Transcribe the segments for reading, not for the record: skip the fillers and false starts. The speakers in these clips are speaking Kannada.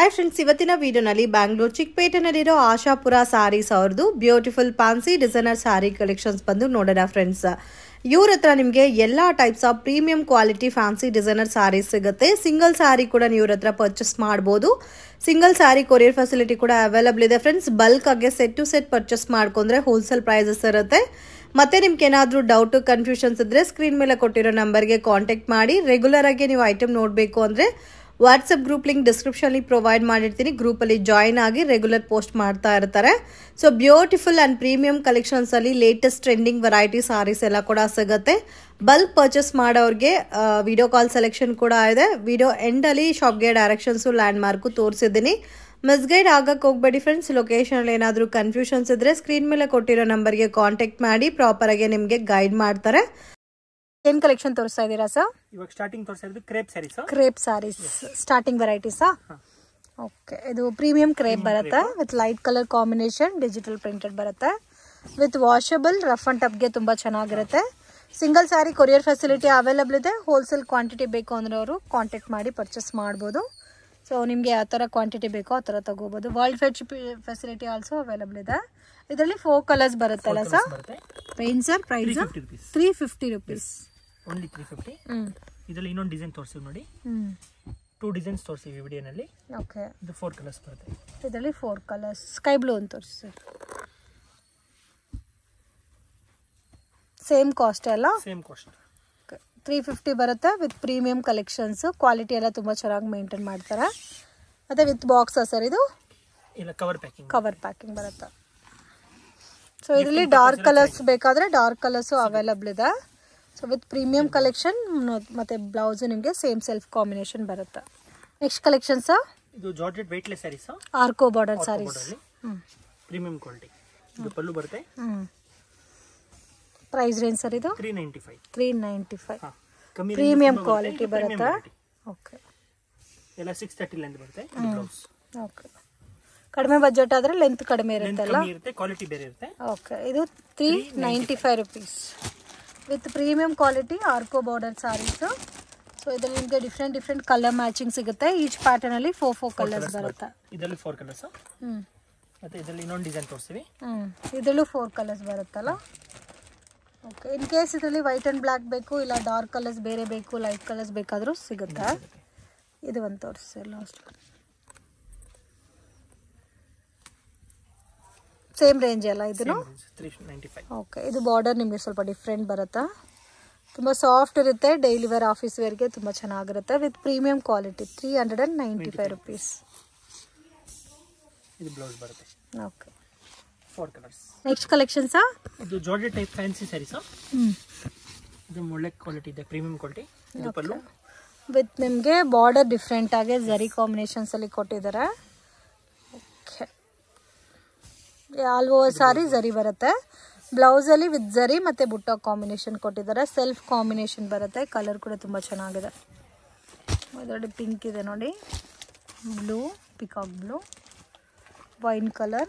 ಹಾಯ್ ಫ್ರೆಂಡ್ಸ್, ಇವತ್ತಿನ ವಿಡಿಯೋನಲ್ಲಿ ಬ್ಯಾಂಗ್ಳೂರ್ ಚಿಕ್ಕಪೇಟೆನಲ್ಲಿರೋ ಆಶಾಪುರ ಸಾರೀಸ್ ಅವ್ರದ್ದು beautiful fancy designer sari collections ಬಂದು ನೋಡೋಣ ಫ್ರೆಂಡ್ಸ್. ಇವ್ರ ಹತ್ರ ನಿಮಗೆ ಎಲ್ಲ types of premium quality fancy designer saris ಸಿಗುತ್ತೆ. ಸಿಂಗಲ್ ಸ್ಯಾರಿ ಕೂಡ ನೀವು ಇವ್ರ ಹತ್ರ ಪರ್ಚೇಸ್ ಮಾಡ್ಬೋದು. ಸಿಂಗಲ್ ಸ್ಯಾರಿ ಕೊರಿಯರ್ ಫೆಸಿಲಿಟಿ ಕೂಡ ಅವೈಲಬಲ್ ಇದೆ ಫ್ರೆಂಡ್ಸ್. ಬಲ್ಕ್ ಆಗಿ ಸೆಟ್ ಟು ಸೆಟ್ ಪರ್ಚೇಸ್ ಮಾಡ್ಕೊಂಡ್ರೆ ಹೋಲ್ಸೇಲ್ ಪ್ರೈಸಸ್ ಇರುತ್ತೆ. ಮತ್ತೆ ನಿಮ್ಗೆ ಏನಾದರೂ ಡೌಟ್ ಕನ್ಫ್ಯೂಷನ್ಸ್ ಇದ್ರೆ ಸ್ಕ್ರೀನ್ ಮೇಲೆ ಕೊಟ್ಟಿರೋ ನಂಬರ್ಗೆ ಕಾಂಟ್ಯಾಕ್ಟ್ ಮಾಡಿ. ರೆಗ್ಯುಲರ್ ಆಗಿ ನೀವು ಐಟಮ್ ನೋಡಬೇಕು ಅಂದರೆ WhatsApp group link description provide ಮಾಡಿರ್ತೀನಿ. ಗ್ರೂಪಲ್ಲಿ ಜಾಯಿನ್ ಆಗಿ ರೆಗ್ಯುಲರ್ ಪೋಸ್ಟ್ ಮಾಡ್ತಾ ಇರ್ತಾರೆ. So beautiful and premium collections ಅಲ್ಲಿ ಲೇಟೆಸ್ಟ್ ಟ್ರೆಂಡಿಂಗ್ ವೆರೈಟಿ ಸಾರೀಸ್ ಎಲ್ಲ ಕೂಡ ಸಿಗುತ್ತೆ. ಬಲ್ಕ್ ಪರ್ಚೇಸ್ ಮಾಡೋರಿಗೆ ವಿಡಿಯೋ ಕಾಲ್ ಸೆಲೆಕ್ಷನ್ ಕೂಡ ಇದೆ. ವಿಡಿಯೋ ಎಂಡಲ್ಲಿ ಶಾಪ್ಗೆ ಡೈರೆಕ್ಷನ್ಸು ಲ್ಯಾಂಡ್ ಮಾರ್ಕು ತೋರಿಸಿದ್ದೀನಿ. ಮಿಸ್ಗೈಡ್ ಆಗಕ್ಕೆ ಹೋಗಬೇಡಿ ಫ್ರೆಂಡ್ಸ್. ಲೊಕೇಶನಲ್ಲಿ ಏನಾದರೂ ಕನ್ಫ್ಯೂಷನ್ಸ್ ಇದ್ರೆ ಸ್ಕ್ರೀನ್ ಮೇಲೆ ಕೊಟ್ಟಿರೋ ನಂಬರ್ಗೆ ಕಾಂಟ್ಯಾಕ್ಟ್ ಮಾಡಿ. ಪ್ರಾಪರ್ ಆಗಿ ನಿಮಗೆ ಗೈಡ್ ಮಾಡ್ತಾರೆ. ಏನ್ ಕಲೆಕ್ಷನ್ ತೋರಿಸ್ತಾ ಇದ್ದೀರಾ ಸರ್? ಇವಾಗ ಸ್ಟಾರ್ಟಿಂಗ್ ತೋರಿಸ್ತಾ ಇರೋದು crepe saris. Crepe saris starting ವೆರೈಟೀಸಾ? ಓಕೆ, ಇದು ಪ್ರೀಮಿಯಂ ಕ್ರೇಪ್ ಬರುತ್ತೆ with light colour combination, digital printed ಬರುತ್ತೆ ವಿತ್ ವಾಷಬಲ್, ರಫ್ ಅಂಡ್ ಟಫ್ಗೆ ತುಂಬಾ ಚೆನ್ನಾಗಿರುತ್ತೆ. Single sari courier facility available ಇದೆ. ಹೋಲ್ಸೇಲ್ ಕ್ವಾಂಟಿಟಿ ಬೇಕು ಅಂದ್ರೆ ಅವರು ಕಾಂಟ್ಯಾಕ್ಟ್ ಮಾಡಿ ಪರ್ಚೇಸ್ ಮಾಡ್ಬೋದು. ಸೊ ನಿಮಗೆ ಯಾವ ಥರ ಕ್ವಾಂಟಿಟಿ ಬೇಕೋ ಆ ಥರ ತಗೋಬೋದು. World Fed facility also available ಇದೆ. ಇದರಲ್ಲಿ 4 ಕಲರ್ಸ್ ಬರುತ್ತಲ್ಲ ಸರ್? ಏನ್ ಸರ್ ಪ್ರೈಸ್? 350 rupees. ಓನ್ಲಿ 350. ಇದರಲ್ಲಿ ಇನ್ನೊಂದು ಡಿಸೈನ್ ತೋರಿಸ್ತೀವಿ ನೋಡಿ. 2 ಡಿಸೈನ್ಸ್ ತೋರಿಸ್ತೀವಿ ವಿಡಿಯೋನಲ್ಲಿ. ಓಕೆ, ಇದು 4 ಕಲರ್ಸ್ ಬರುತ್ತೆ. ಇದರಲ್ಲಿ 4 ಕಲರ್ಸ್. ಸ್ಕೈ ಬ್ಲೂ ಅಂತ ತೋರಿಸಿ ಸರ್. ಸೇಮ್ ಕಾಸ್ಟ್ ಅಲ್ಲ? Same cost. 350 ಬರುತ್ತೆ ವಿತ್ ಪ್ರೀಮಿಯಂ ಕಲೆಕ್ಷನ್ಸ್. ಕ್ವಾಲಿಟಿ ಎಲ್ಲ ತುಂಬ ಚೆನ್ನಾಗಿ ಮೇಂಟೈನ್ ಮಾಡ್ತಾರೆ. ಮತ್ತೆ ವಿತ್ ಬಾಕ್ಸ್ ಸರ್ ಇದು? ಇಲ್ಲ, ಕವರ್ ಪ್ಯಾಕಿಂಗ್. ಕವರ್ ಪ್ಯಾಕಿಂಗ್ ಬರುತ್ತೆ. ಸೊ ಇದರಲ್ಲಿ ಡಾರ್ಕ್ ಕಲರ್ಸ್ ಬೇಕಾದರೆ ಡಾರ್ಕ್ ಕಲರ್ಸು ಅವೈಲಬಲ್ ಇದೆ. ಸೊ ವಿತ್ ಪ್ರೀಮಿಯಂ ಕಲೆಕ್ಷನ್ ಮತ್ತೆ ಬ್ಲೌಸ್ ನಿಮಗೆ ಸೇಮ್ ಸೆಲ್ಫ್ ಕಾಂಬಿನೇಷನ್ ಬರುತ್ತೆ. Next collection sir? ಇದು ಜಾರ್ಜೆಟ್ ವೆಯ್ಟ್ಲೆಸ್ ಸ್ಯಾರೀಸ್, ಆರ್ಕೋ ಬಾರ್ಡರ್ ಸ್ಯಾರೀಸ್, ಪ್ರೀಮಿಯಂ ಕ್ವಾಲಿಟಿ. ಇದು ಪಲ್ಲು ಬರುತ್ತೆ. ಪ್ರೈಸ್ ರೇಂಜ್ ಸರ್ ಇದು? 395. 395 ಪ್ರೀಮಿಯಂ ಕ್ವಾಲಿಟಿ ಬರುತ್ತೆ. ಓಕೆ, ಎಲ್ಲ 630 ಲೆಂತ್ ಬರುತ್ತೆ. Blouse okay. ಕಡಿಮೆ ಬಜೆಟ್ ಆದರೆ ಲೆಂತ್ ಕಡಿಮೆ ಇರುತ್ತಲ್ಲ? ಕ್ವಾಲಿಟಿ ಬೇರೆ ಇರುತ್ತೆ. ಓಕೆ, ಇದು 395 rupees ವಿತ್ ಪ್ರೀಮಿಯಂ ಕ್ವಾಲಿಟಿ ಆರ್ಕೋ ಬಾರ್ಡರ್ ಸ್ಯಾರೀಸ್. ಸೊ ಇದರಲ್ಲಿ ನಿಮಗೆ ಡಿಫ್ರೆಂಟ್ ಕಲರ್ ಮ್ಯಾಚಿಂಗ್ ಸಿಗುತ್ತೆ. ಈಚ್ ಪ್ಯಾಟರ್ನ್ ಅಲ್ಲಿ 4 ಕಲರ್ಸ್ ಬರುತ್ತೆ. ಇದರಲ್ಲಿ 4 ಕಲರ್ಸ್. ಮತ್ತೆ ಇದರಲ್ಲಿ ಇನ್ನೊಂದು ಡಿಸೈನ್ ತೋರಿಸ್ತೀವಿ. ಇದರಲ್ಲೂ 4 ಕಲರ್ಸ್ ಬರುತ್ತಲ್ಲ? ಓಕೆ. ಇನ್ ಕೇಸ್ ಇದರಲ್ಲಿ ವೈಟ್ ಅಂಡ್ ಬ್ಲ್ಯಾಕ್ ಬೇಕು, ಇಲ್ಲ ಡಾರ್ಕ್ ಕಲರ್ಸ್ ಬೇರೆ ಬೇಕು, ಲೈಟ್ ಕಲರ್ಸ್ ಬೇಕಾದರೂ ಸಿಗುತ್ತೆ. ಇದು ಒಂದು ತೋರಿಸಿ ಲಾಸ್ಟ್. ಸೇಮ್ ರೇಂಜ್ ಅಲ್ಲ ಇದನ್ನು? 395. ಓಕೆ, ಇದು ಬಾರ್ಡರ್ ನಿಮಗೆ ಸ್ವಲ್ಪ ಡಿಫ್ರೆಂಟ್ ಬರುತ್ತೆ. ತುಂಬ ಸಾಫ್ಟ್ ಇರುತ್ತೆ. ಡೈಲಿ ವೇರ್, ಆಫೀಸ್ ವೇರ್ಗೆ ತುಂಬ ಚೆನ್ನಾಗಿರುತ್ತೆ ವಿತ್ ಪ್ರೀಮಿಯಂ ಕ್ವಾಲಿಟಿ. 395 rupees. ಇದು ಬ್ಲೌಸ್ ಬರುತ್ತೆ. Okay, 4 colours. Next collection sir? ಇದು ಜಾರ್ಜೆಟ್ ಟೈಪ್ ಫ್ಯಾನ್ಸಿ ಸ್ಯಾರೀಸ್. ಇದು ಒಳ್ಳೆ ಕ್ವಾಲಿಟಿ ಇದೆ, ಪ್ರೀಮಿಯಂ ಕ್ವಾಲಿಟಿ. ಇದು ಪಲ್ಲು ವಿತ್ ನಿಮಗೆ ಬಾರ್ಡರ್ ಡಿಫ್ರೆಂಟ್ ಆಗಿ ಜರಿ ಕಾಂಬಿನೇಷನ್ಸ್ ಅಲ್ಲಿ ಕೊಟ್ಟಿದ್ದಾರೆ. ಓಕೆ, ಆಲ್ ಓವರ್ ಸಾರಿ ಜರಿ ಬರುತ್ತೆ. ಬ್ಲೌಸ್ ಅಲ್ಲಿ ವಿತ್ ಜರಿ ಮತ್ತೆ ಬುಟ್ಟ ಕಾಂಬಿನೇಷನ್ ಕೊಟ್ಟಿದ್ದಾರೆ. ಸೆಲ್ಫ್ ಕಾಂಬಿನೇಷನ್ ಬರುತ್ತೆ. ಕಲರ್ ಕೂಡ ತುಂಬ ಚೆನ್ನಾಗಿದೆ. ಇದರಲ್ಲಿ ಪಿಂಕ್ ಇದೆ ನೋಡಿ, blue, peacock blue, wine colour,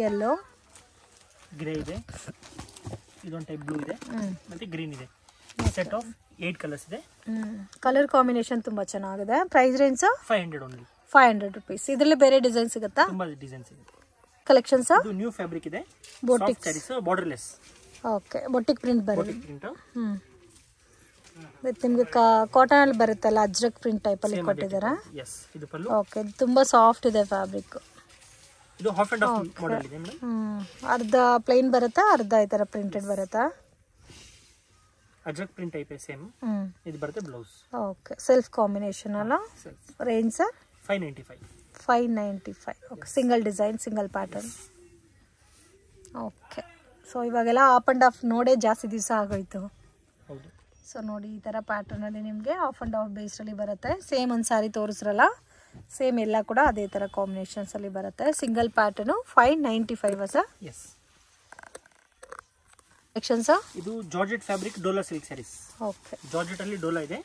yellow, grey ಇದೆ. ಇದೊಂದು ಟೈಪ್ ಬ್ಲೂ ಇದೆ, ಮತ್ತೆ ಗ್ರೀನ್ ಇದೆ. ಸೆಟ್ ಆಫ್ 8 ಕಲರ್ಸ್ ಇದೆ. ಕಲರ್ ಕಾಂಬಿನೇಷನ್ ತುಂಬಾ ಚೆನ್ನಾಗಿದೆ. Price range 500 only. 500 rupees. ಇದರಲ್ಲಿ ಬೇರೆ ಡಿಸೈನ್ ಸಿಗುತ್ತಾ? ತುಂಬಾ ಡಿಸೈನ್ಸ್ ಇದೆ. ಕಲೆಕ್ಷನ್ಸ್ ಇದು ನ್ಯೂ ಫ್ಯಾಬ್ರಿಕ್ ಇದೆ. Boutique saris, borderless. Okay, boutique print ಬರುತ್ತೆ. ಪ್ರಿಂಟ್ ವಿತ್ ನಿಮಗೆ ಕಾಟನ್ ಅಲ್ಲಿ ಬರುತ್ತಲ್ಲ, ಅಜ್ರಕ್ ಪ್ರಿಂಟ್ ಟೈಪ್ ಅಲ್ಲಿ ಕೊಟ್ಟಿದ್ದಾರೆ. ಎಸ್, ಇದು ಪಲ್ಲು. ಓಕೆ, ಇದು ತುಂಬಾ ಸಾಫ್ಟ್ ಇದೆ ಫ್ಯಾಬ್ರಿಕ್. ಇದು ಹಾಫ್ ಅಂಡ್ ಹಾಫ್ ಮಾಡೆಲ್ ಇದೆ ಮೇಡಂ. ಅರ್ಧ ಪ್ಲೇನ್ ಬರುತ್ತಾ, ಅರ್ಧ ಈ ತರ ಪ್ರಿಂಟೆಡ್ ಬರುತ್ತಾ? Ajrakh print type same. ಇದು ಬರುತ್ತೆ ಬ್ಲೌಸ್. ಓಕೆ, ಸೆಲ್ಫ್ ಕಾಂಬಿನೇಷನ್ ಅಲ್ಲ? Range sir? 595. 595. Okay, single design, single pattern. Okay, so ಇವಾಗೆಲ್ಲ ಆಫ್ ಆ್ಯಂಡ್ ಆಫ್ ನೋಡೇ ಜಾಸ್ತಿ ದಿವಸ ಆಗೋಯ್ತು. ಹೌದು. ಸೊ ನೋಡಿ, ಈ ಥರ ಪ್ಯಾಟರ್ನಲ್ಲಿ ನಿಮಗೆ ಆಫ್ ಆ್ಯಂಡ್ ಆಫ್ ಬೇಸ್ರಲ್ಲಿ ಬರುತ್ತೆ. ಸೇಮ್ ಒಂದು ಸಾರಿ ತೋರಿಸ್ರಲ್ಲ, ಸೇಮ್ ಎಲ್ಲ ಕೂಡ ಅದೇ ಥರ ಕಾಂಬಿನೇಷನ್ಸಲ್ಲಿ ಬರುತ್ತೆ. Single pattern 595 sir? Yes. Collection sir? ಇದು ಜಾರ್ಜೆಟ್ ಫ್ಯಾಬ್ರಿಕ್ ಡೋಲಾ ಸಿಲ್ಕ್ ಸ್ಯಾರೀಸ್. ಓಕೆ, ಜಾರ್ಜೆಟ್ ಅಲ್ಲಿ ಡೋಲಾ ಇದೆ.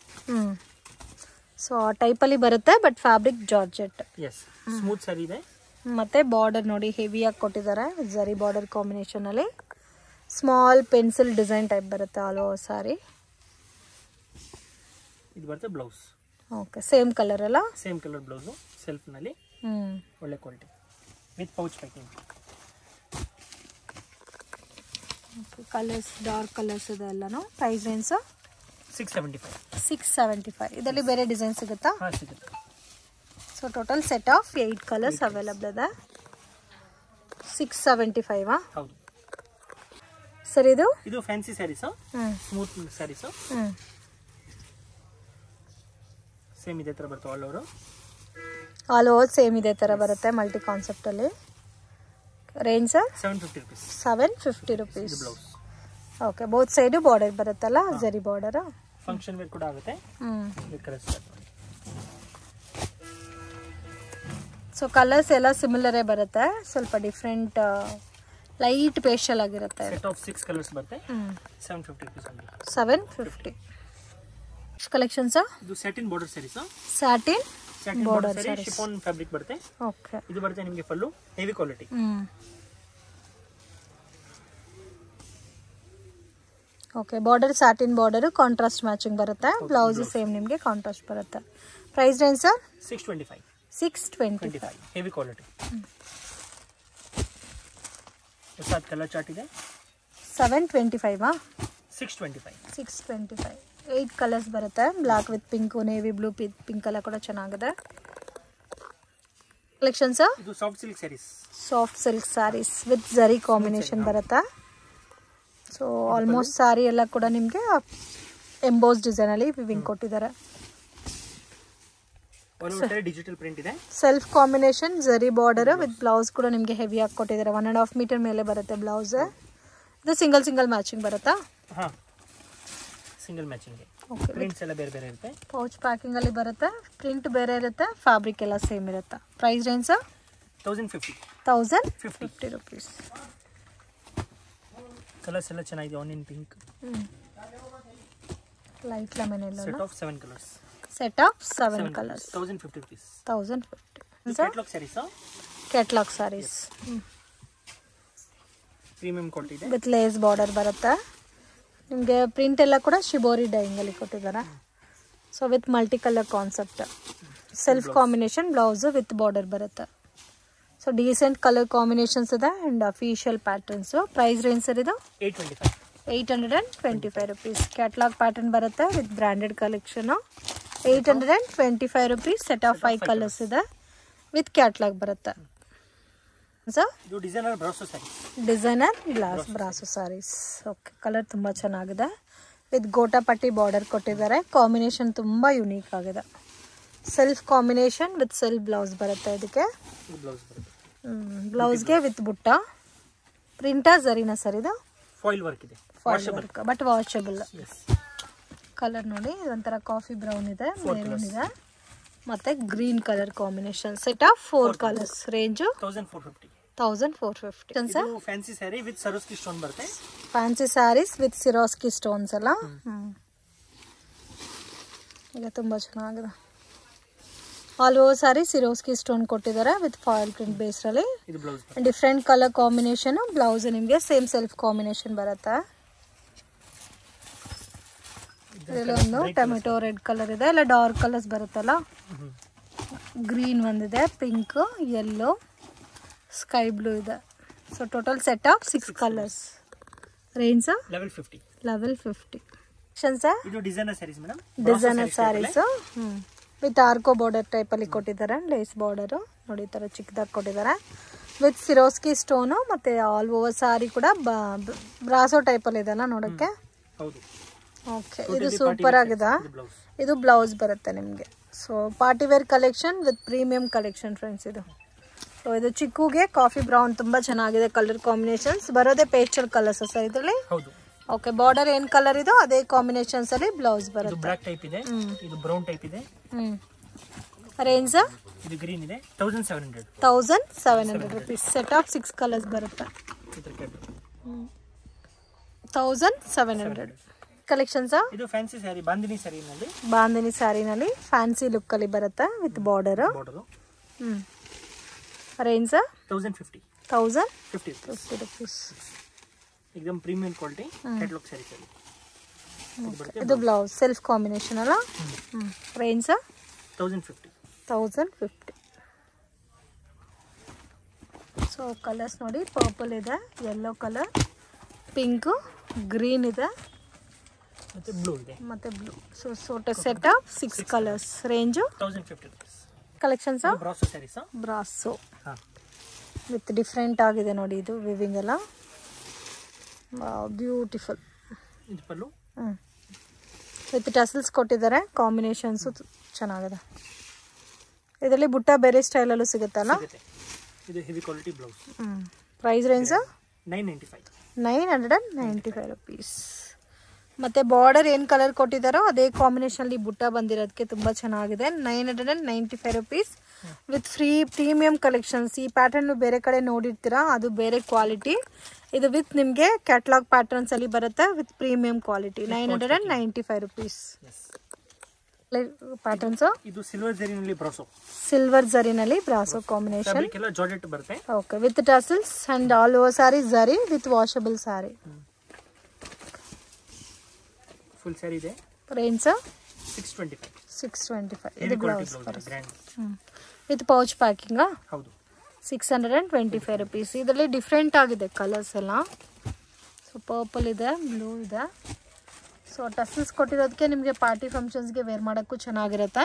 ಸೊ ಆ ಟೈಪಲ್ಲಿ ಬರುತ್ತೆ, but fabric georgette. Yes, smooth sari ಇದೆ. ಮತ್ತೆ ಬಾರ್ಡರ್ ನೋಡಿ ಹೆವಿಯಾಗಿ ಕೊಟ್ಟಿದ್ದಾರೆ, ಜರಿ ಬಾರ್ಡರ್ ಕಾಂಬಿನೇಷನಲ್ಲಿ. ಸ್ಮಾಲ್ ಪೆನ್ಸಿಲ್ ಡಿಸೈನ್ ಟೈಪ್ ಬರುತ್ತೆ ಆಲ್ ಓವರ್ ಸಾರಿ. ಇದು ಬರುತ್ತೆ ಬ್ಲೌಸ್. ಓಕೆ ಸೇಮ್ ಕಲರ್ ಅಲ್ಲ? ಸೇಮ್ ಕಲರ್ ಬ್ಲೌಸು ಸೆಲ್ಫ್ನಲ್ಲಿ ಒಳ್ಳೆ quality with pouch packing. Colours dark colours ಇದೆ ಎಲ್ಲನೂ. Price range 675. 675. ಇದರಲ್ಲಿ ಬೇರೆ ಡಿಸೈನ್ ಸಿಗುತ್ತಾ? ಹಾಂ ಸಿಗುತ್ತೆ. So total set of 8 colours available ಇದೆ. 675. ಹೌದು ಸರ್. ಇದು fancy saris, smooth saris. Same ಇದೇ ತರ ಬರುತ್ತೆ ಆಲ್ ಓವರ್ ಸೇಮ್ ಇದೇ ತರ ಬರುತ್ತೆ ಮಲ್ಟಿ ಕಾನ್ಸೆಪ್ಟ್ ಅಲ್ಲಿ. Range 750 rupees. 750 rupees. ಇದು blouse. Okay both side border ಬರುತ್ತಲ್ಲ, ಜರಿ ಬಾರ್ಡರ್. ಫಂಕ್ಷನ್ ವೇರ್ ಕೂಡ ಆಗುತ್ತೆ. ಸೊ ಕಲರ್ಸ್ ಎಲ್ಲ ಸಿಮಿಲರೇ ಬರುತ್ತೆ, ಸ್ವಲ್ಪ ಡಿಫ್ರೆಂಟ್ ಲೈಟ್ ಪೇಸ್ಟಲ್ ಆಗಿರುತ್ತೆ. ಸೆಟ್ ಆಫ್ 6 ಕಲರ್ಸ್ ಬರುತ್ತೆ. 750 rupees only. 750. ಕಲೆಕ್ಷನ್ಸ್ ಇದು satin border saris. Satin border sari chiffon fabric ಬರುತ್ತೆ. ಓಕೆ ಇದು ಬರುತ್ತೆ ನಿಮಗೆ full heavy quality. Okay border satin border contrast matching ಬರುತ್ತೆ. ಬ್ಲೌಸ್ ಸೇಮ್ ನಿಮಗೆ ಕಾಂಟ್ರಾಸ್ಟ್ ಬರುತ್ತೆ. Price range sir 625. 625. Heavy quality. ಹೊಸ ಕಲರ್ ಚಾರ್ಟ್ ಇದೆ. 725. 625. 625. 8 ಕಲರ್ಸ್ ಬರುತ್ತೆ. Black with pink, navy blue, pink ಎಲ್ಲ ಕೂಡ ಚೆನ್ನಾಗಿದೆ. ಕಲೆಕ್ಷನ್ಸ್ ಇದು soft silk saris. Soft silk saris with zari combination ಬರುತ್ತೆ. ಸೊ ಆಲ್ಮೋಸ್ಟ್ ಸ್ಯಾರಿ ಎಲ್ಲ ಕೂಡ ನಿಮಗೆ ಎಂಬೋಸ್ ಡಿಸೈನ್ ಅಲ್ಲಿ ವಿವಿಂಗ್ ಕೊಟ್ಟಿದ್ದಾರೆ. ಡಿಜಿಟಲ್ ಪ್ರಿಂಟ್ ಇದೆ. Self combination zari border with blouse ಕೂಡ ನಿಮಗೆ ಹೆವಿ ಆಗಿ ಕೊಟ್ಟಿದ್ದಾರೆ. 1.5 ಮೀಟರ್ ಮೇಲೆ ಬರುತ್ತೆ ಬ್ಲೌಸ್. ಇದು ಸಿಂಗಲ್ ಮ್ಯಾಚಿಂಗ್ ಬರುತ್ತಾ? ಹಾ ಸಿಂಗಲ್ ಮ್ಯಾಚಿಂಗ್. ಓಕೆ ಪ್ರಿಂಟ್ಸ್ ಎಲ್ಲ ಬೇರೆ ಬೇರೆ ಇರುತ್ತೆ. ಪೌಚ್ ಪ್ಯಾಕಿಂಗ್ ಅಲ್ಲಿ ಬರುತ್ತೆ. ಪ್ರಿಂಟ್ ಬೇರೆ ಇರುತ್ತೆ, ಫ್ಯಾಬ್ರಿಕ್ ಎಲ್ಲ ಸೇಮ್ ಇರುತ್ತೆ. Price range 1050. 1050 rupees. ಕಲರ್ಸ್ ಎಲ್ಲ ಚೆನ್ನಾಗಿದೆ. Onion pink, light lemon yellow. Set of 7 colours. Set of 7 colours. 1050 rupees. 1050. Catalogue saris. Catalogue saris premium quality ಇದೆ. ವಿತ್ ಲೇಸ್ ಬಾರ್ಡರ್ ಬರುತ್ತೆ. ನಿಮಗೆ ಪ್ರಿಂಟ್ ಎಲ್ಲ ಕೂಡ ಶಿಬೋರಿ ಡೈಯಿಂಗ್ ಅಲ್ಲಿ ಕೊಟ್ಟಿದ್ದಾರೆ. So with multi colour concept. Self combination blouse with border ಬರುತ್ತೆ. ಸೊ ಡೀಸೆಂಟ್ ಕಲರ್ ಕಾಂಬಿನೇಷನ್ಸ್ ಇದೆ and official patterns. Price range sir ಇದು 825 rupees. ಕ್ಯಾಟಲಾಗ್ ಪ್ಯಾಟರ್ನ್ ಬರುತ್ತೆ with branded collection. 825 rupees. Set of 5 colours ಇದೆ ವಿತ್ ಕ್ಯಾಟಲಾಗ್ ಬರುತ್ತೆ. ಇದು designer brasso saris. Designer brasso saris. Okay colour ತುಂಬ ಚೆನ್ನಾಗಿದೆ. ವಿತ್ ಗೋಟಾ ಪಟ್ಟಿ ಬಾರ್ಡರ್ ಕೊಟ್ಟಿದ್ದಾರೆ. ಕಾಂಬಿನೇಷನ್ ತುಂಬ ಯುನೀಕ್ ಆಗಿದೆ. Self combination with self blouse ಬರುತ್ತೆ ಇದಕ್ಕೆ. ಬ್ಲೌಸ್ಗೆ ವಿತ್ ಬುಟ್ಟ. ಪ್ರಿಂಟಾ ಜರಿನಾ ಸರ್ ಇದು? ಫಾಯಿಲ್ ವರ್ಕ್ ಇದೆ. Foil work but washable. Colour ನೋಡಿ ಒಂಥರ ಕಾಫಿ ಬ್ರೌನ್ ಇದೆ, ಮೆರೂನ್ ಇದೆ ಮತ್ತೆ green colour combination. Set of 4 colours. Range 1450. 1450. ಇದು fancy sari with Swarovski stone ಬರುತ್ತೆ. Fancy saris with Swarovski stones ಅಲ್ಲ. ಈಗ ತುಂಬಾ ಚೆನ್ನಾಗಿದೆ. All over sari Swarovski stone ಕೊಟ್ಟಿದ್ದಾರೆ ವಿತ್ ಫಾಯಿಲ್ ಪ್ರಿಂಟ್ ಬೇಸ್ ಅಲ್ಲಿ. ಇದು blouse. Different colour combination. Blouse ನಿಮಗೆ ಸೇಮ್ ಸೆಲ್ಫ್ ಕಾಂಬಿನೇಷನ್ ಬರುತ್ತೆ. ಇದರಲ್ಲೊಂದು ಟೊಮೆಟೊ ರೆಡ್ ಕಲರ್ ಇದೆ. ಎಲ್ಲ ಡಾರ್ಕ್ ಕಲರ್ಸ್ ಬರುತ್ತಲ್ಲ. ಗ್ರೀನ್ ಒಂದಿದೆ, ಪಿಂಕ್, ಯೆಲ್ಲೋ, ಸ್ಕೈ ಬ್ಲೂ ಇದೆ. So total set of 6 colours. Range 1150. 1150. ಇದು designer saris madam. Designer saris with ಆರ್ಕೋ ಬಾರ್ಡರ್ ಟೈಪ್ ಅಲ್ಲಿ ಕೊಟ್ಟಿದ್ದಾರೆ. ಲೇಸ್ ಬಾರ್ಡರ್ ನೋಡಿ ಈ ತರ ಚಿಕ್ಕದಾಗಿ ಕೊಟ್ಟಿದ್ದಾರೆ ವಿತ್ ಸಿರೋಸ್ಕಿ ಸ್ಟೋನು. ಮತ್ತೆ ಆಲ್ ಓವರ್ ಸ್ಯಾರಿ ಕೂಡ ಬ್ರಾಸೋ ಟೈಪ್ ಅಲ್ಲಿ ಇದೆಲ್ಲ ನೋಡಕ್ಕೆ. ಹೌದು. ಓಕೆ ಇದು ಸೂಪರ್ ಆಗಿದೆ. ಇದು ಬ್ಲೌಸ್ ಬರುತ್ತೆ ನಿಮಗೆ. So party wear collection with premium collection friends ಇದು. ಸೊ ಇದು ಚಿಕ್ಕುಗೆ ಕಾಫಿ ಬ್ರೌನ್ ತುಂಬಾ ಚೆನ್ನಾಗಿದೆ. ಕಲರ್ ಕಾಂಬಿನೇಷನ್ಸ್ ಬರೋದೇ ಪೇಸ್ಟಲ್ ಕಲರ್ಸ್ ಸರ್ ಇದರಲ್ಲಿ. ಹೌದು. ಓಕೆ ಬಾರ್ಡರ್ ಏನ್ ಕಲರ್ ಇದೋ ಅದೇ ಕಾಂಬಿನೇಷನ್ಸ್ ಅಲ್ಲಿ ಬ್ಲೌಸ್ ಬರುತ್ತೆ. ಇದು ಬ್ಲಾಕ್ ಟೈಪ್ ಇದೆ, ಇದು ಬ್ರೌನ್ ಟೈಪ್ ಇದೆ. ರೇಂಜ್ ಇದು ಗ್ರೀನ್ ಇದೆ. 1700. 1700 rupees. ಸೆಟ್ ಆಫ್ 6 ಕಲರ್ಸ್ ಬರುತ್ತೆ. 1700. ಕಲೆಕ್ಷನ್ಸ್ ಇದು ಫ್ಯಾನ್ಸಿ ಸ್ಯಾರಿ ಬಾಂದಿನಿ ಸ್ಯಾರಿನಲ್ಲಿ. ಬಾಂದಿನಿ ಸ್ಯಾರಿನಲ್ಲಿ ಫ್ಯಾನ್ಸಿ ಲುಕ್ ಅಲ್ಲಿ ಬರುತ್ತೆ ವಿತ್ ಬಾರ್ಡರ್. ರೇಂಜ್ 1050. 1050 rupees. एकदम प्रीमियम क्वालिटी कैटलॉग ಸ್ಯಾರಿ. ಇದು ಬ್ಲೌಸ್ ಸೆಲ್ಫ್ ಕಾಂಬಿನೇಷನ್ ಅಲ್ಲ. ರೇಂಜ್ 1050. 1050. ಸೊ ಕಲರ್ಸ್ ನೋಡಿ, ಪರ್ಪಲ್ ಇದೆ, ಯೆಲ್ಲೋ ಕಲರ್, ಪಿಂಕ್, ಗ್ರೀನ್ ಇದೆ ಮತ್ತೆ ಬ್ಲೂ ಇದೆ, ಮತ್ತೆ blue. So set of 6 colours. Range 1050 rupees. Collections ಬ್ರಾಸೋ ಸ್ಯಾರೀಸ್. ಬ್ರಾಸೋ ಹಾ, ವಿತ್ ಡಿಫ್ರೆಂಟ್ ಆಗಿದೆ ನೋಡಿ, ಇದು ವಿವಿಂಗ್ ಎಲ್ಲ ಬ್ಯೂಟಿಫುಲ್. ಇದು ಪಲ್ಲು. ವಿತ್ ಟಸಲ್ಸ್ ಕೊಟ್ಟಿದ್ದಾರೆ, ಕಾಂಬಿನೇಷನ್ಸು ಚೆನ್ನಾಗಿದೆ. ಇದರಲ್ಲಿ ಬುಟ್ಟ ಬೇರೆ ಸ್ಟೈಲಲ್ಲೂ ಸಿಗುತ್ತಲ್ಲ. ಇದು heavy quality blouse. Price range 995. 995 rupees. ಮತ್ತು ಬಾರ್ಡರ್ ಏನು ಕಲರ್ ಕೊಟ್ಟಿದ್ದಾರೋ ಅದೇ ಕಾಂಬಿನೇಷನಲ್ಲಿ ಬುಟ್ಟ ಬಂದಿರೋದಕ್ಕೆ ತುಂಬ ಚೆನ್ನಾಗಿದೆ. 995 rupees ವಿತ್ ಫ್ರೀ ಪ್ರೀಮಿಯಂ ಕಲೆಕ್ಷನ್ಸ್. ಈ ಪ್ಯಾಟರ್ನ್ ಬೇರೆ ಕಡೆ ನೋಡಿರ್ತೀರಾ, ಅದು ಬೇರೆ ಕ್ವಾಲಿಟಿ. ಇದು ವಿತ್ ನಿಮಗೆ ಕ್ಯಾಟ್ಲಾಗ್ ಪ್ಯಾಟರ್ನ್ಸ್ ಅಲ್ಲಿ ಬರುತ್ತೆ with premium quality. 995 rupees. Patterns ಇದು ಸಿಲ್ವರ್ ಜರಿನಲ್ಲಿ ಬ್ರಾಸೋ. ಸಿಲ್ವರ್ ಜರಿನಲ್ಲಿ ಬ್ರಾಸೋ ಕಾಂಬಿನೇಷನ್. ಫ್ಯಾಬ್ರಿಕ್ ಎಲ್ಲ ಜಾರ್ಜೆಟ್ ಬರುತ್ತೆ. Okay, with tassels and all over sari zari with washable sari. Full sari ಇದೆ. ರೇಂಜ್ 625. 625. ಹೆವಿ ಇದು quality blouse blouse grand. With pouch packing. ಹೌದು. 625 rupees. ಇದರಲ್ಲಿ ಡಿಫ್ರೆಂಟ್ ಆಗಿದೆ ಕಲರ್ಸ್ ಎಲ್ಲ. ಸೊ ಪರ್ಪಲ್ ಇದೆ, ಬ್ಲೂ ಇದೆ. ಸೊ ಟಸಲ್ಸ್ ಕೊಟ್ಟಿರೋದಕ್ಕೆ ನಿಮಗೆ ಪಾರ್ಟಿ ಫಂಕ್ಷನ್ಸ್ಗೆ ವೇರ್ ಮಾಡೋಕ್ಕೂ ಚೆನ್ನಾಗಿರುತ್ತೆ.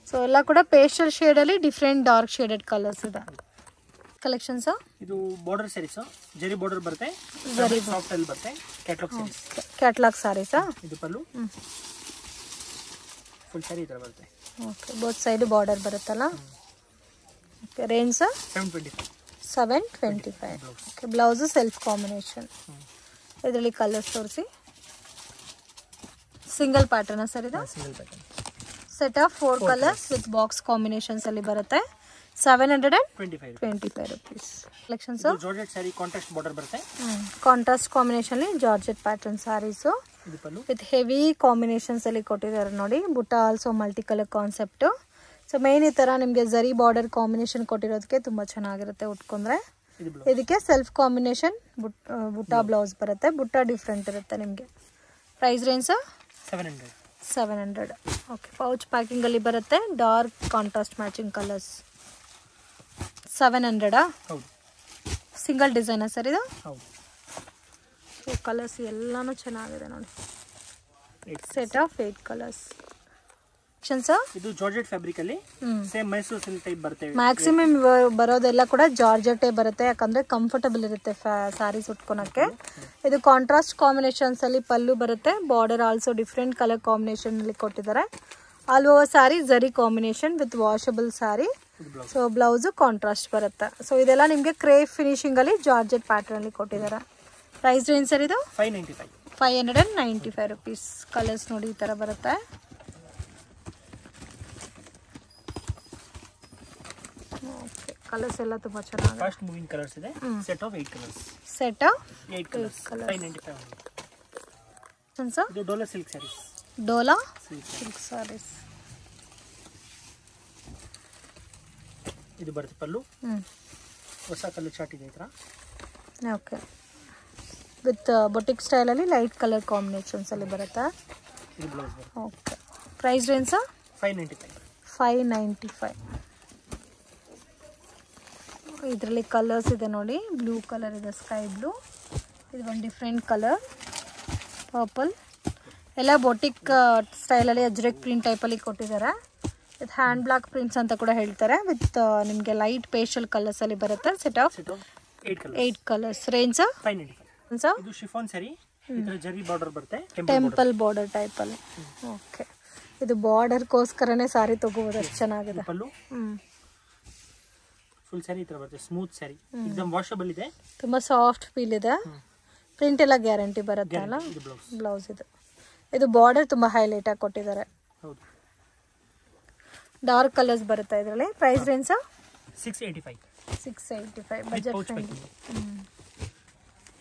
ಸೊ ಎಲ್ಲ ಕೂಡ ಪೇಸ್ಟಲ್ ಶೇಡಲ್ಲಿ ಡಿಫ್ರೆಂಟ್ ಡಾರ್ಕ್ ಶೇಡೆಡ್ ಕಲರ್ಸ್ ಇದೆ. ಕಲೆಕ್ಷನ್ಸ್ ಇದು ಬಾರ್ಡರ್ ಸ್ಯಾರೀಸ್, ಜರಿ ಬಾರ್ಡರ್ ಬರುತ್ತೆ, ಜರಿ ಸಾಫ್ಟ್ ಅಲ್ಲಿ ಬರುತ್ತೆ. ಕ್ಯಾಟ್ಲಾಗ್ ಸ್ಯಾರೀಸ್. ಕ್ಯಾಟ್ಲಾಗ್ ಸಾರೀಸಾ? ಇದು ಪಲ್ಲು. ಫುಲ್ ಸ್ಯಾರಿ ಈ ತರ ಬರುತ್ತೆ. ಓಕೆ, ಬೋತ್ ಸೈಡ್ ಬಾರ್ಡರ್ ಬರುತ್ತಲ್ಲ. Okay, range 725. 725. Okay, blouse self combination. ಇದರಲ್ಲಿ ಕಲರ್ಸ್ ತೋರಿಸಿ. ಸಿಂಗಲ್ ಪ್ಯಾಟರ್ನ್ ಸರ್ ಇದು? Single pattern. Set of 4 colours with box combinations ಅಲ್ಲಿ ಬರುತ್ತೆ. 725 rupees. Collections georgette sari contrast border ಬರುತ್ತೆ. ಕಾಂಟ್ರಾಸ್ಟ್ ಕಾಂಬಿನೇಷನ್ ಅಲ್ಲಿ ಜಾರ್ಜೆಟ್ ಪ್ಯಾಟರ್ನ್ ಸ್ಯಾರೀಸು ಇದು ಪಲ್ಲು. ವಿತ್ ಹೆವಿ ಕಾಂಬಿನೇಷನ್ಸ್ ಅಲ್ಲಿ ಕೊಟ್ಟಿದ್ದಾರೆ ನೋಡಿ. ಬುಟ್ಟ also multi colour concept. So main ಈ ತರ ನಿಮಗೆ ಜರಿ ಬಾರ್ಡರ್ ಕಾಂಬಿನೇಷನ್ ಕೊಟ್ಟಿರೋದಕ್ಕೆ ತುಂಬಾ ಚೆನ್ನಾಗಿರುತ್ತೆ ಉಟ್ಕೊಂಡ್ರೆ. ಇದಕ್ಕೆ ಸೆಲ್ಫ್ ಕಾಂಬಿನೇಷನ್ ಬುಟ್ಟ ಬ್ಲೌಸ್ ಬರುತ್ತೆ. ಬುಟ್ಟ ಡಿಫ್ರೆಂಟ್ ಇರುತ್ತೆ ನಿಮಗೆ. Price range 700. Okay, pouch packing ಅಲ್ಲಿ ಬರುತ್ತೆ. Dark contrast matching colours. 700. ಹೌದು. ಸಿಂಗಲ್ ಡಿಸೈನಾ ಸರ್ ಇದು? ಹೌದು. ಸೊ ಕಲರ್ಸ್ ಎಲ್ಲಾನು ಚೆನ್ನಾಗಿದೆ ನೋಡಿ. Set of 8 colours. ಇದು ಜಾರ್ಜೆಟ್ ಫ್ಯಾಬ್ರಿಕ್ ಅಲ್ಲಿ ಸೇಮ್ ಮೈಸೂರು ಸಿಲ್ಕ್ ಟೈಪ್ ಬರುತ್ತೆ. ಮ್ಯಾಕ್ಸಿಮಮ್ ಬರೋದೆಲ್ಲ ಕೂಡ ಜಾರ್ಜೆಟೇ ಬರುತ್ತೆ, ಯಾಕಂದ್ರೆ ಕಂಫರ್ಟಬಲ್ ಇರುತ್ತೆ ಸ್ಯಾರೀಸ್ ಉಟ್ಕೊಳಕ್ಕೆ. ಇದು ಕಾಂಟ್ರಾಸ್ಟ್ ಕಾಂಬಿನೇಷನ್ಸ್ ಅಲ್ಲಿ ಪಲ್ಲು ಬರುತ್ತೆ. Border also different colour combination ಅಲ್ಲಿ ಕೊಟ್ಟಿದ್ದಾರೆ. ಆಲ್ ಓವರ್ ಸ್ಯಾರಿ ಜರಿ combination with washable sari. So blouse contrast ಬರುತ್ತೆ. ಸೊ ಇದೆಲ್ಲ ನಿಮಗೆ ಕ್ರೇಪ್ ಫಿನಿಶಿಂಗ್ ಅಲ್ಲಿ ಜಾರ್ಜೆಟ್ ಪ್ಯಾಟರ್ನ್ ಅಲ್ಲಿ ಕೊಟ್ಟಿದ್ದಾರೆ. ಪ್ರೈಸ್ ರೇಂಜ್ ಸರ್ ಇದು? 595 rupees. ಕಲರ್ಸ್ ನೋಡಿ ಈ ತರ ಬರುತ್ತೆ. ಓಕೆ, ಕಲರ್ಸ್ ಎಲ್ಲ ತುಂಬಾ ಚೆನ್ನಾಗಿದೆ. ಫಾಸ್ಟ್ ಮೂವಿಂಗ್ ಕಲರ್ಸ್ ಇದೆ. Set of 8 colours. Set of 8 colours. 595. ಇದು ಡೋಲಾ ಸಿಲ್ಕ್ ಸ್ಯಾರೀಸ್. ಡೋಲಾ ಸಿಲ್ಕ್ ಸ್ಯಾರೀಸ್. ಇದು ಬರುತ್ತೆ ಪಲ್ಲು. ಹೊಸ ಕಲರ್ ಚಾರ್ಟ್ ಇದೆ ಈ ತರ. ಓಕೆ, ವಿತ್ ಬೊಟಿಕ್ ಸ್ಟೈಲ್ ಅಲ್ಲಿ ಲೈಟ್ ಕಲರ್ ಕಾಂಬಿನೇಷನ್ಸ್ ಅಲ್ಲಿ ಬರುತ್ತೆ. ಇದು ಬ್ಲೌಸ್ ಬರುತ್ತೆ. Okay, price range 595. ಇದರಲ್ಲಿ ಕಲರ್ಸ್ ಇದೆ ನೋಡಿ. ಬ್ಲೂ ಕಲರ್ ಇದೆ, ಸ್ಕೈ ಬ್ಲೂ. ಇದು ಒಂದು ಡಿಫ್ರೆಂಟ್ ಕಲರ್, ಪರ್ಪಲ್. ಎಲ್ಲ ಬೊಟಿಕ್ ಸ್ಟೈಲಲ್ಲಿ ಅಜ್ರೆಕ್ ಪ್ರಿಂಟ್ ಟೈಪಲ್ಲಿ ಕೊಟ್ಟಿದ್ದಾರೆ. ವಿತ್ ಹ್ಯಾಂಡ್ ಬ್ಲಾಕ್ ಪ್ರಿಂಟ್ಸ್ ಅಂತ ಕೂಡ ಹೇಳ್ತಾರೆ. ವಿತ್ ನಿಮಗೆ ಲೈಟ್ ಪೇಸ್ಟಲ್ ಕಲರ್ಸ್ ಅಲ್ಲಿ ಬರುತ್ತೆ. Set of 8 colours. ರೇಂಜ್ 595. ಇದು ಶಿಫಾನ್ ಸ್ಯಾರಿ. ಇದರ ಜರಿ ಬಾರ್ಡರ್ ಬರುತ್ತೆ, ಟೆಂಪಲ್ ಬಾರ್ಡರ್ ಟೈಪ್ ಅಲ್ಲಿ. ಓಕೆ, ಇದು ಬಾರ್ಡರ್ಗೋಸ್ಕರನೇ ಸಾರಿ ತಗೋಬಹುದು, ಅಷ್ಟು ಚೆನ್ನಾಗಿದೆ. ಪಲ್ಲು ಫುಲ್ ಸ್ಯಾರಿ ಈ ತರ ಬರುತ್ತೆ. ಸ್ಮೂತ್ ಸ್ಯಾರಿ, एकदम ವಾಷಬಲ್ ಇದೆ. ತುಂಬಾ ಸಾಫ್ಟ್ ಫೀಲ್ ಇದೆ. ಪ್ರಿಂಟ್ ಎಲ್ಲ ಗ್ಯಾರಂಟಿ ಬರುತ್ತೆ ಅಲ್ಲ. ಬ್ಲೌಸ್ ಇದು ಬಾರ್ಡರ್ ತುಂಬಾ ಹೈಲೈಟ್ ಆಗಿ ಕೊಟ್ಟಿದ್ದಾರೆ. ಹೌದು. ಡಾರ್ಕ್ ಕಲರ್ಸ್ ಬರುತ್ತೆ ಇದರಲ್ಲಿ. Price range 685. Budget friendly.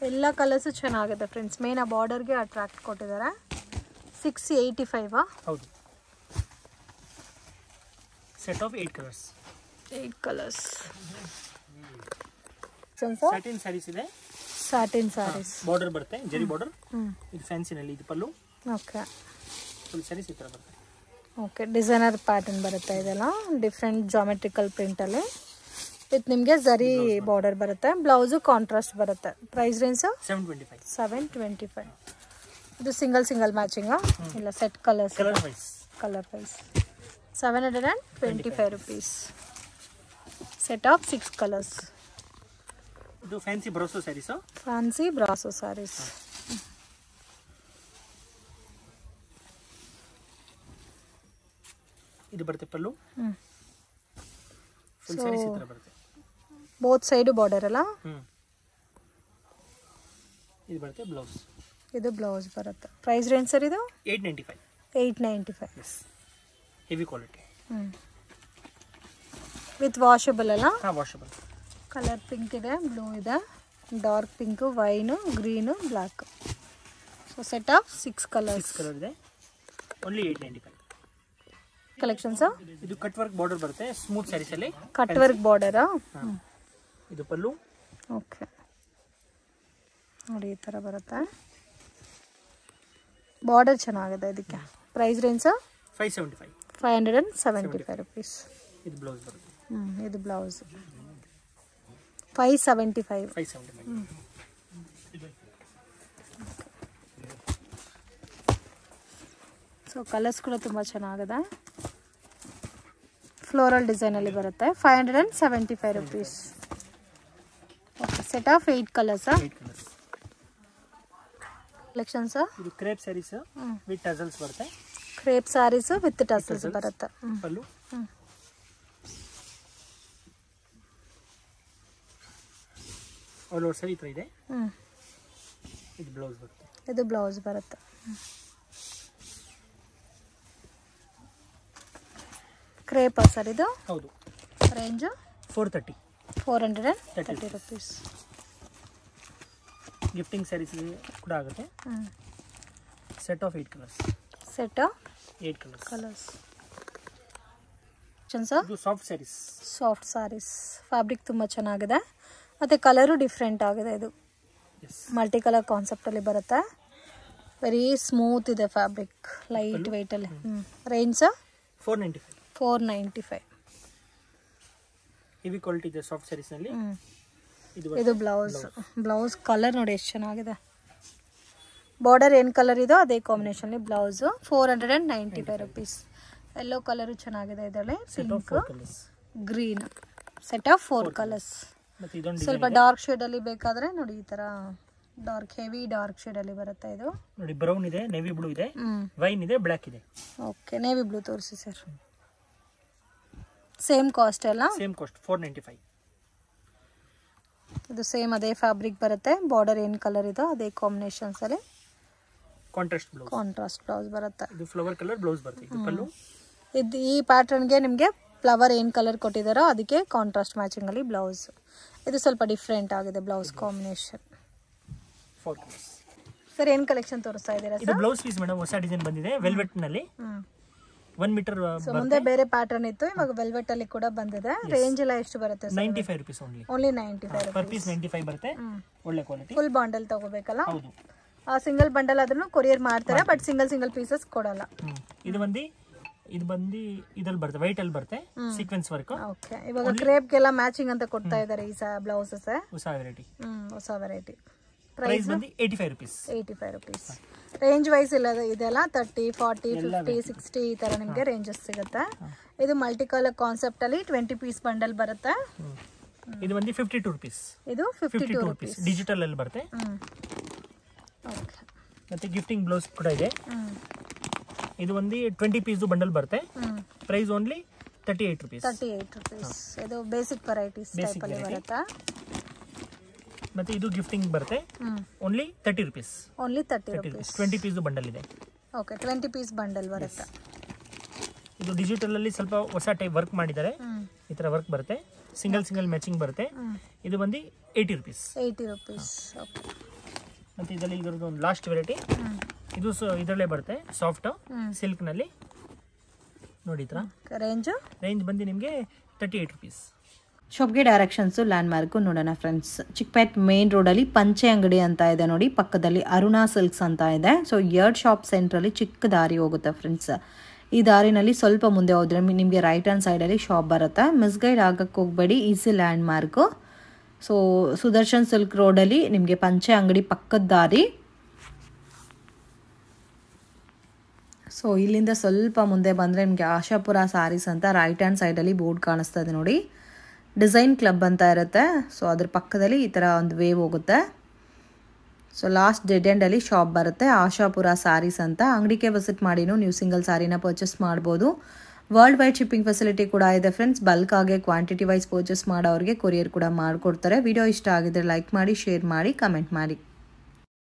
ಎಲ್ಲ ಕಲರ್ಸ್ ಚೆನ್ನಾಗಿದೆ ಫ್ರೆಂಡ್ಸ್. ಮೇನ್ ಆ ಬಾರ್ಡರ್ಗೆ ಅಟ್ರಾಕ್ಟ್ ಕೊಟ್ಟಿದ್ದಾರೆ. 685. ಹೌದು. Set of 8 colours. 8 colours. Satin saris ಇದೆ. ಸ್ಯಾಟಿನ್ ಸ್ಯಾರೀಸ್. ಬಾರ್ಡರ್ ಬರುತ್ತೆ, ಜರಿ ಬಾರ್ಡರ್. ಇದು ಫ್ಯಾನ್ಸಿ ನಲ್ಲಿ. ಇದು ಪಲ್ಲು. ಓಕೆ, ಫುಲ್ ಸ್ಯಾರೀಸ್ ಈ ತರ ಬರುತ್ತೆ. ಓಕೆ, ಡಿಸೈನರ್ ಪ್ಯಾಟರ್ನ್ ಬರುತ್ತೆ ಇದೆಲ್ಲ, ಡಿಫ್ರೆಂಟ್ ಜಾಮೆಟ್ರಿಕಲ್ ಪ್ರಿಂಟಲ್ಲಿ ವಿತ್ ನಿಮಗೆ ಝರಿ ಬಾರ್ಡರ್ ಬರುತ್ತೆ. ಬ್ಲೌಸು ಕಾಂಟ್ರಾಸ್ಟ್ ಬರುತ್ತೆ. Price range 725. ಇದು ಸಿಂಗಲ್ ಮ್ಯಾಚಿಂಗಾ ಇಲ್ಲ set colours? Colour wise 725 rupees. Set of 6 colours. ಇದು ಫ್ಯಾನ್ಸಿ ಬ್ರಾಸೋ ಸ್ಯಾರೀಸ್. ಫ್ಯಾನ್ಸಿ ಬ್ರಾಸೋ ಸ್ಯಾರೀಸ್. ಇದು ಬರುತ್ತೆ ಪಲ್ಲು. ಫುಲ್ ಸ್ಯಾರೀಸ್ ಈ ತರ ಬರುತ್ತೆ. ಬೋತ್ ಸೈಡ್ ಬಾರ್ಡರ್ ಅಲ್ಲ. ಇದು ಬರುತ್ತೆ ಬ್ಲೌಸ್. ಇದು ಬ್ಲೌಸ್ ಬರುತ್ತೆ. ಪ್ರೈಸ್ ರೇಂಜ್ ಸರ್ ಇದು 895. 895. Yes, heavy quality. With washable ಅಲ್ಲ? ಹಾಂ, ವಾಷಬಲ್. ಕಲರ್ ಪಿಂಕ್ ಇದೆ, ಬ್ಲೂ ಇದೆ, dark pink, wine, green, black. So set of 6 colours. 6 colour ಇದೆ. ಓನ್ಲಿ 895. ಕಲೆಕ್ಷನ್ಸ್. ಇದು ಕಟ್ ವರ್ಕ್ ಬಾರ್ಡರ್ ಬರುತ್ತೆ ಸ್ಮೂತ್ ಸ್ಯಾರೀಸ್ ಅಲ್ಲಿ. Cut work border. ಇದು ಪಲ್ಲು. ಓಕೆ, ನೋಡಿ ಈ ತರ ಬರುತ್ತೆ. ಬಾರ್ಡರ್ ಚೆನ್ನಾಗಿದೆ ಇದಕ್ಕೆ. Price range 575. 575 rupees. ಇದು ಬ್ಲೌಸ್ ಬರುತ್ತೆ. ಇದು ಬ್ಲೌಸ್ 575. 575. ಸೊ ಕಲರ್ಸ್ ಕೂಡ ತುಂಬ ಚೆನ್ನಾಗಿದೆ. ಫ್ಲೋರಲ್ ಡಿಸೈನಲ್ಲಿ ಬರುತ್ತೆ. 575 rupees. Okay, set of 8 colours. 8 colours. Collections. ಇದು ಕ್ರೇಪ್ ಸ್ಯಾರೀಸ್ ವಿತ್ ಟಸಲ್ಸ್ ಬರುತ್ತೆ. ಕ್ರೇಪ್ ಸ್ಯಾರೀಸ್ ವಿತ್ ಟಸಲ್ಸ್ ಬರುತ್ತೆ. ಪಲ್ಲು. ಆಲ್ ಓವರ್ ಸ್ಯಾರಿ ತರ ಇದೆ. ಇದು ಬ್ಲೌಸ್ ಬರುತ್ತೆ. ಇದು ಬ್ಲೌಸ್ ಬರುತ್ತೆ. ಕ್ರೇಪ್ ಸರ್ ಇದು? ಹೌದು. ರೇಂಜ್ 430. 430 rupees. ಗಿಫ್ಟಿಂಗ್ ಸ್ಯಾರೀಸ್ ಕೂಡ ಆಗುತ್ತೆ. Set of 8 colours. Set of 8 colours. ಇದು soft sarees. Soft sarees. Fabric ತುಂಬ ಚೆನ್ನಾಗಿದೆ ಮತ್ತು ಕಲರು ಡಿಫ್ರೆಂಟ್ ಆಗಿದೆ. ಇದು ಮಲ್ಟಿ ಕಲರ್ ಕಾನ್ಸೆಪ್ಟಲ್ಲಿ ಬರುತ್ತೆ. ವೆರಿ ಸ್ಮೂತ್ ಇದೆ ಫ್ಯಾಬ್ರಿಕ್, ಲೈಟ್ ವೆಯ್ಟಲ್ಲಿ. ರೇಂಜ್ 495. 495. ಹೆವಿ ಕ್ವಾಲಿಟಿ ಇದೆ ಸಾಫ್ಟ್ ಸ್ಯಾರೀಸ್ ನಲ್ಲಿ. ಇದು ಬ್ಲೌಸ್ ಕಲರ್ ನೋಡಿ ಎಷ್ಟು ಚೆನ್ನಾಗಿದೆ. ಬಾರ್ಡರ್ ಏನು ಕಲರ್ ಇದೋ ಅದೇ combination blouse. 495 rupees. Yellow colour ಚೆನ್ನಾಗಿದೆ ಇದರಲ್ಲಿ. Pink, green. Set of 4 colours. ಸ್ವಲ್ಪ ಡಾರ್ಕ್ ಶೇಡ್ ಅಲ್ಲಿ ಬೇಕಾದ್ರೆ ನೋಡಿ ಈ ತರ ಹೆವಿ ಡಾರ್ಕ್ ಶೇಡ್ ಅಲ್ಲಿ ಬರುತ್ತೆ. ಇದು ನೋಡಿ ಬ್ರೌನ್ ಇದೆ, ನೇವಿ ಬ್ಲೂ ಇದೆ, ವೈನ್ ಇದೆ, ಬ್ಲಾಕ್ ಇದೆ. ಓಕೆ, ನೇವಿ ಬ್ಲೂ ತೋರಿಸಿ ಸರ್. ಸೇಮ್ ಕಾಸ್ಟ್ ಅಲ್ಲ? Same cost 495. ಇದು ಸೇಮ್ ಅದೇ ಫ್ಯಾಬ್ರಿಕ್ ಬರುತ್ತೆ. ಬಾರ್ಡರ್ ಏನು ಕಲರ್ ಇದೋ ಅದೇ ಕಾಂಬಿನೇಷನ್ಸ್ ಅಲ್ಲಿ ಕಾಂಟ್ರಾಸ್ಟ್ ಬ್ಲೌಸ್ ಬರುತ್ತೆ. ಇದು ಫ್ಲವರ್ ಕಲರ್ ಬ್ಲೌಸ್ ಬರುತ್ತೆ. ಇದು ಪಲ್ಲು. ಇದು ಈ ಪ್ಯಾಟರ್ನ್ಗೆ ನಿಮಗೆ ಫ್ಲವರ್ ಏನು ಕಲರ್ ಕೊಟ್ಟಿದ್ದಾರೋ ಅದಕ್ಕೆ ಕಾಂಟ್ರಾಸ್ಟ್ ಮ್ಯಾಚಿಂಗ್ ಅಲ್ಲಿ ಬ್ಲೌಸ್. ಇದು ಸ್ವಲ್ಪ ಡಿಫ್ರೆಂಟ್ ಆಗಿದೆ ಬ್ಲೌಸ್ ಕಾಂಬಿನೇಷನ್. 4 ಕಲರ್ಸ್. ಸರ್ ಏನು ಕಲೆಕ್ಷನ್ ತೋರಿಸ್ತಾ ಇದ್ದೀರಾ? ಇದು ಬ್ಲೌಸ್ ಪೀಸ್ ಮೇಡಮ್, ಹೊಸ ಡಿಸೈನ್ ಬಂದಿದೆ ವೆಲ್ವೆಟ್ ನಲ್ಲಿ. 1 ಮೀಟರ್. ಮುಂದೆ ಬೇರೆ ಪ್ಯಾಟರ್ನ್ ಇತ್ತು, ಇವಾಗ ವೆಲ್ವೆಟ್ ಅಲ್ಲಿ ಕೂಡ ಬಂದಿದೆ. ರೇಂಜ್ ಎಲ್ಲ ಎಷ್ಟು ಬರುತ್ತೆ? 95 rupees ಓನ್ಲಿ 95 ಪರ್ ಪೀಸ್. 95 ಬರುತ್ತೆ. ಒಳ್ಳೆ ಕ್ವಾಲಿಟಿ. ಫುಲ್ ಬಾಂಡಲ್ ತಗೋಬೇಕಲ್ಲ? ಹೌದು. ಆ ಸಿಂಗಲ್ ಬಂಡಲ್ ಅದನ್ನು ಕೊರಿಯರ್ ಮಾಡ್ತಾರೆ, ಬಟ್ ಸಿಂಗಲ್ ಪೀಸಸ್ ಕೊಡಲ್ಲ. ಇದು ಬಂದು ಇದ್ರಲ್ಲಿ ಬರುತ್ತೆ, ವೈಟ್ ಅಲ್ಲಿ ಬರುತ್ತೆ, ಸೀಕ್ವೆನ್ಸ್ ವರ್ಕ್. ಓಕೆ, ಇವಾಗ ಕ್ರೇಪ್ಗೆಲ್ಲ ಮ್ಯಾಚಿಂಗ್ ಅಂತ ಕೊಡ್ತಾ ಇದ್ದಾರೆ ಈ ಬ್ಲೌಸಸ್. ಹೊಸ ವೆರೈಟಿ. ಹೊಸ ವೆರೈಟಿ. ಪ್ರೈಸ್ ಬಂದು 85 rupees. 85 rupees. ರೇಂಜ್ ವೈಸ್ ಇಲ್ಲ ಇದೆಲ್ಲ 30, 40, 50, 60 ಈ ತರ ನಿಮಗೆ ರೇಂಜಸ್ ಸಿಗುತ್ತೆ. ಇದು ಮಲ್ಟಿ ಕಲರ್ ಕಾನ್ಸೆಪ್ಟ್ ಅಲ್ಲಿ 20 ಪೀಸ್ ಬಂಡಲ್ ಬರುತ್ತೆ. ಇದು ಬಂದು 52 rupees. ಇದು 52 rupees. ಡಿಜಿಟಲ್ ಅಲ್ಲಿ ಬರುತ್ತೆ. ಓಕೆ, ಮತ್ತೆ ಗಿಫ್ಟಿಂಗ್ ಬ್ಲೌಸ್ ಕೂಡ ಇದೆ. ಇದು ಒಂದು 20 ಪೀಸ್ ಬಂಡಲ್ ಬರುತ್ತೆ. Price only 38 rupees. 38 rupees. ಇದು ಬೇಸಿಕ್ ವೆರೈಟೀಸ್ ಟೈಪ್ ಅಲ್ಲಿ ಬರುತ್ತೆ. ಮತ್ತೆ ಇದು ಗಿಫ್ಟಿಂಗ್ ಬರುತ್ತೆ. Only 30 rupees. Only 30 rupees. 20 piece bundle ಇದೆ. ಓಕೆ, 20 ಪೀಸ್ ಬಂಡಲ್ ಬರುತ್ತೆ. ಇದು ಡಿಜಿಟಲ್ ಅಲ್ಲಿ ಸ್ವಲ್ಪ ಹೊಸ ಟೈಪ್ ವರ್ಕ್ ಮಾಡಿದ್ದಾರೆ. ಈ ತರ ವರ್ಕ್ ಬರುತ್ತೆ. ಸಿಂಗಲ್ ಮ್ಯಾಚಿಂಗ್ ಬರುತ್ತೆ. ಇದು ಬಂದು 80 rupees. 80 rupees. ಓಕೆ, ಮತ್ತೆ ಇದರಲ್ಲಿ ಇದರದ್ದು ಒಂದು ಲಾಸ್ಟ್ ವೆರೈಟಿ. ಇದು ಇದರಲ್ಲೇ ಬರುತ್ತೆ, ಸಾಫ್ಟ್ ಸಿಲ್ಕ್ ನಲ್ಲಿ ನೋಡಿ. ಈ ತರ ರೇಂಜ್ ಬಂದು ನಿಮಗೆ 38 rupees. ಶಾಪ್ಗೆ ಡೈರೆಕ್ಷನ್ಸು ಲ್ಯಾಂಡ್ ಮಾರ್ಕು ನೋಡೋಣ ಫ್ರೆಂಡ್ಸ್. ಚಿಕ್ಕಪೇಟ್ ಮೇನ್ ರೋಡಲ್ಲಿ ಪಂಚೆ ಅಂಗಡಿ ಅಂತ ಇದೆ ನೋಡಿ, ಪಕ್ಕದಲ್ಲಿ ಅರುಣಾ ಸಿಲ್ಕ್ಸ್ ಅಂತ ಇದೆ. ಸೊ 2 ಶಾಪ್ ಸೆಂಟ್ರಲ್ಲಿ ಚಿಕ್ಕ ದಾರಿ ಹೋಗುತ್ತೆ ಫ್ರೆಂಡ್ಸ್. ಈ ದಾರಿನಲ್ಲಿ ಸ್ವಲ್ಪ ಮುಂದೆ ಹೋದರೆ ನಿಮಗೆ ರೈಟ್ ಹ್ಯಾಂಡ್ ಸೈಡಲ್ಲಿ ಶಾಪ್ ಬರುತ್ತೆ. ಮಿಸ್ಗೈಡ್ ಆಗಕ್ಕೆ ಹೋಗಬೇಡಿ, easy land mark. So Sudarshan silk ರೋಡಲ್ಲಿ ನಿಮಗೆ ಪಂಚೆ ಅಂಗಡಿ ಪಕ್ಕದ ದಾರಿ. ಸೊ ಇಲ್ಲಿಂದ ಸ್ವಲ್ಪ ಮುಂದೆ ಬಂದರೆ ನಿಮಗೆ ಆಶಾಪುರ ಸ್ಯಾರೀಸ್ ಅಂತ ರೈಟ್ ಹ್ಯಾಂಡ್ ಸೈಡಲ್ಲಿ ಬೋರ್ಡ್ ಕಾಣಿಸ್ತಾ ಇದೆ ನೋಡಿ. ಡಿಸೈನ್ ಕ್ಲಬ್ ಅಂತ ಇರುತ್ತೆ. ಸೊ ಅದ್ರ ಪಕ್ಕದಲ್ಲಿ ಈ ಥರ ಒಂದು ವೇವ್ ಹೋಗುತ್ತೆ. ಸೊ ಲಾಸ್ಟ್ ಡೆಡ್ ಎಂಡಲ್ಲಿ ಶಾಪ್ ಬರುತ್ತೆ, ಆಶಾಪುರ ಸ್ಯಾರೀಸ್ ಅಂತ. ಅಂಗಡಿಗೆ ವಿಸಿಟ್ ಮಾಡಿನೂ ನೀವು ಸಿಂಗಲ್ ಸ್ಯಾರಿನ ಪರ್ಚೇಸ್ ಮಾಡ್ಬೋದು. ವರ್ಲ್ಡ್ ವೈಡ್ ಶಿಪ್ಪಿಂಗ್ ಫೆಸಿಲಿಟಿ ಕೂಡ ಇದೆ ಫ್ರೆಂಡ್ಸ್. ಬಲ್ಕ್ ಆಗಿ ಕ್ವಾಂಟಿಟಿ ವೈಸ್ ಪರ್ಚೇಸ್ ಮಾಡೋರಿಗೆ ಕೊರಿಯರ್ ಕೂಡ ಮಾಡಿಕೊಡ್ತಾರೆ. ವಿಡಿಯೋ ಇಷ್ಟ ಆಗಿದ್ರೆ ಲೈಕ್ ಮಾಡಿ, ಶೇರ್ ಮಾಡಿ, ಕಮೆಂಟ್ ಮಾಡಿ.